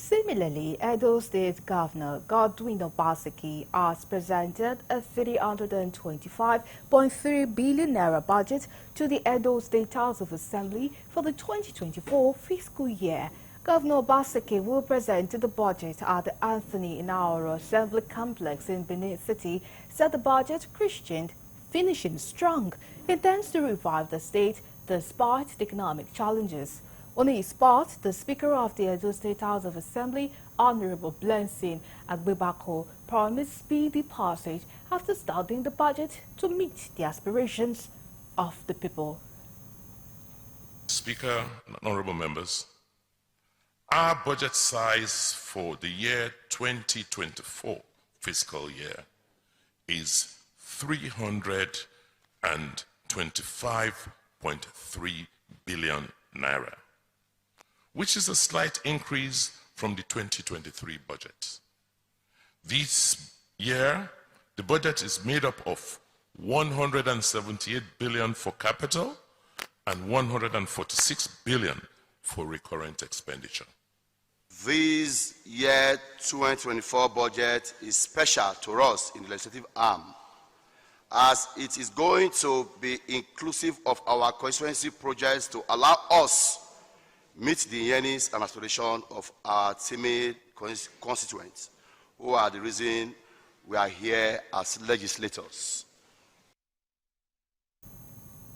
Similarly, Edo State Governor Godwin Obaseki has presented a 325.3 billion naira budget to the Edo State House of Assembly for the 2024 fiscal year. Governor Obaseki will present the budget at the Anthony Inaoro Assembly Complex in Benin City, said the budget Christian finishing strong, intends to revive the state despite the economic challenges. On his part, the Speaker of the Edo State House of Assembly, Honorable Blessing Agbebako, promised speedy passage after studying the budget to meet the aspirations of the people. Speaker and honorable members, our budget size for the year 2024 fiscal year is 325.3 billion naira, which is a slight increase from the 2023 budget. This year, the budget is made up of 178 billion for capital and 146 billion for recurrent expenditure. This year 2024 budget is special to us in the legislative arm, as it is going to be inclusive of our constituency projects to allow us meet the yearnings and aspirations of our timid constituents, who are the reason we are here as legislators.